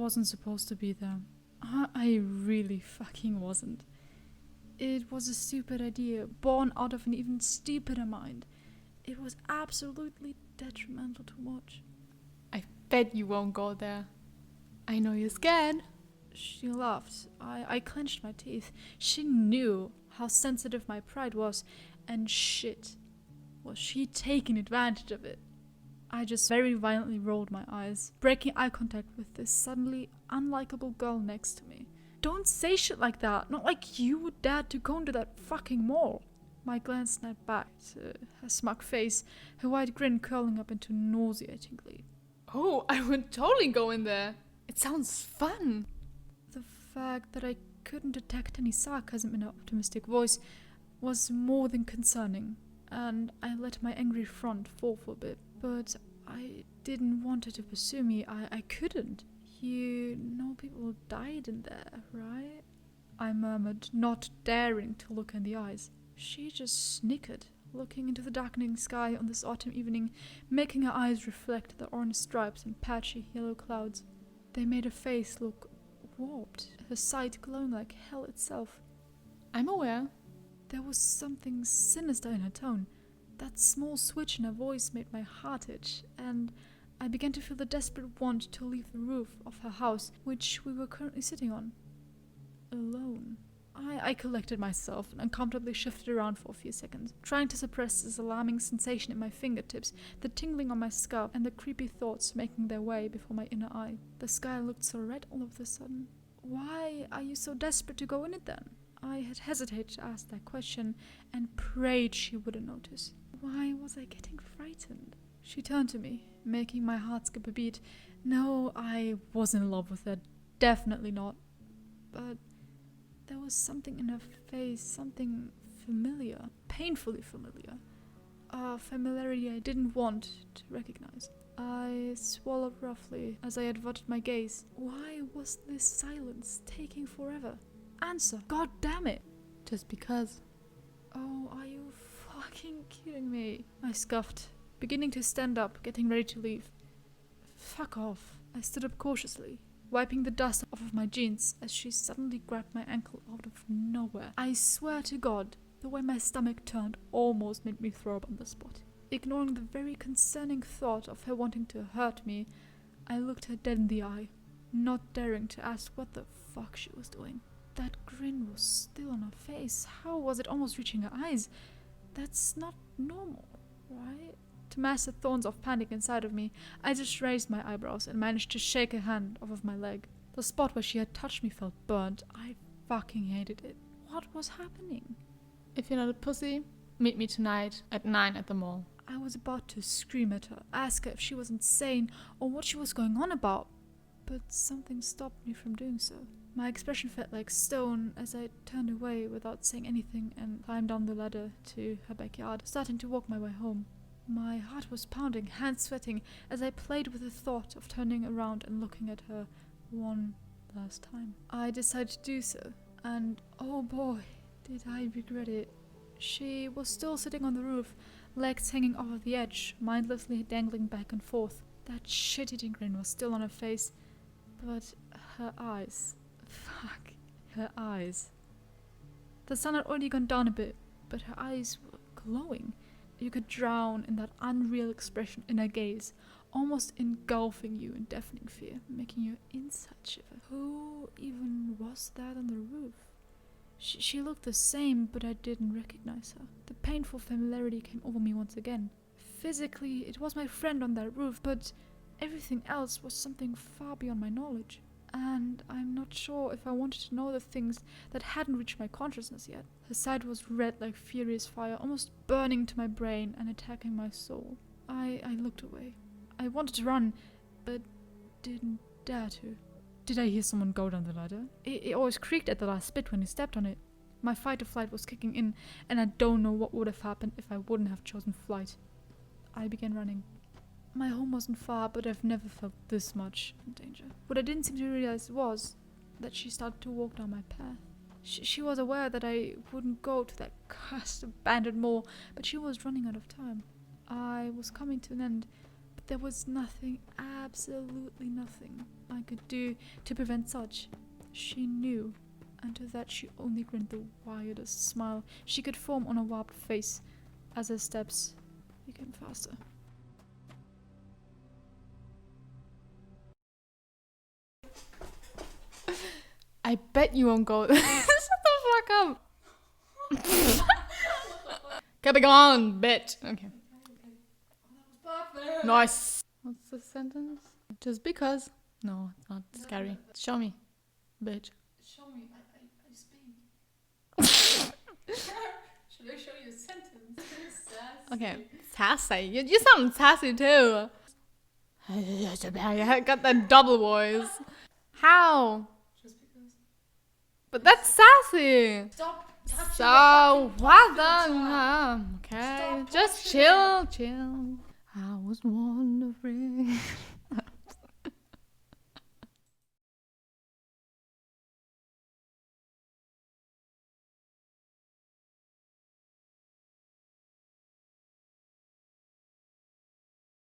wasn't supposed to be there. I really fucking wasn't. It was a stupid idea, born out of an even stupider mind. It was absolutely detrimental to watch. I bet you won't go there. I know you're scared. She laughed. I clenched my teeth. She knew how sensitive my pride was, and shit, was she taking advantage of it. I just very violently rolled my eyes, breaking eye contact with this suddenly unlikable girl next to me. Don't say shit like that, not like you would dare to go into that fucking mall. My glance snapped back to her smug face, her wide grin curling up into nauseatingly. Oh, I would totally go in there. It sounds fun. The fact that I couldn't detect any sarcasm in her optimistic voice was more than concerning, and I let my angry front fall for a bit. But I didn't want her to pursue me. I couldn't. You know people died in there, right? I murmured, not daring to look in the eyes. She just snickered, looking into the darkening sky on this autumn evening, making her eyes reflect the orange stripes and patchy yellow clouds. They made her face look warped, her sight glowing like hell itself. I'm aware. There was something sinister in her tone. That small switch in her voice made my heart itch, and I began to feel the desperate want to leave the roof of her house, which we were currently sitting on. Alone. I collected myself and uncomfortably shifted around for a few seconds, trying to suppress this alarming sensation in my fingertips, the tingling on my scalp, and the creepy thoughts making their way before my inner eye. The sky looked so red all of a sudden. Why are you so desperate to go in it then? I had hesitated to ask that question and prayed she wouldn't notice. Why was I getting frightened? She turned to me, making my heart skip a beat. No, I wasn't in love with her. Definitely not. But there was something in her face, something familiar, painfully familiar. A familiarity I didn't want to recognize. I swallowed roughly as I averted my gaze. Why was this silence taking forever? Answer! God damn it! Just because. Oh, are you fucking kidding me? I scuffed, beginning to stand up, getting ready to leave. Fuck off. I stood up cautiously, wiping the dust off of my jeans as she suddenly grabbed my ankle out of nowhere. I swear to God, the way my stomach turned almost made me throw up on the spot. Ignoring the very concerning thought of her wanting to hurt me, I looked her dead in the eye, not daring to ask what the fuck she was doing. That grin was still on her face. How was it almost reaching her eyes? That's not normal, right? To mask the thorns of panic inside of me, I just raised my eyebrows and managed to shake her hand off of my leg. The spot where she had touched me felt burnt. I fucking hated it. What was happening? If you're not a pussy, meet me tonight at 9 at the mall. I was about to scream at her, ask her if she was insane or what she was going on about, but something stopped me from doing so. My expression felt like stone as I turned away without saying anything and climbed down the ladder to her backyard, starting to walk my way home. My heart was pounding, hands sweating, as I played with the thought of turning around and looking at her one last time. I decided to do so, and oh boy, did I regret it. She was still sitting on the roof, legs hanging off of the edge, mindlessly dangling back and forth. That shit-eating grin was still on her face, but her eyes... Fuck, her eyes. The sun had already gone down a bit, but her eyes were glowing. You could drown in that unreal expression in her gaze, almost engulfing you in deafening fear, making your insides shiver. Who even was that on the roof? She looked the same, but I didn't recognize her. The painful familiarity came over me once again. Physically, it was my friend on that roof, but everything else was something far beyond my knowledge. And I'm not sure if I wanted to know the things that hadn't reached my consciousness yet. Her side was red like furious fire, almost burning to my brain and attacking my soul. I looked away. I wanted to run, but didn't dare to. Did I hear someone go down the ladder? It always creaked at the last bit when he stepped on it. My fight or flight was kicking in, and I don't know what would have happened if I wouldn't have chosen flight. I began running. My home wasn't far, but I've never felt this much in danger. What I didn't seem to realize was that she started to walk down my path. She was aware that I wouldn't go to that cursed abandoned mall, but she was running out of time. I was coming to an end, but There was nothing, absolutely nothing I could do to prevent such. She knew, and to that she only grinned the wildest smile she could form on her warped face as her steps became faster. I bet you won't go. Shut the fuck up. Keep it going, bitch. Okay. Nice. What's the sentence? Just because. No, it's not scary. Show me, bitch. Show me, I speak. Should I show you a sentence? Okay, sassy. You sound sassy too. I got that double voice. How? Just because. But that's sassy. Stop. So what the? Okay, Stop just chill. I was wondering.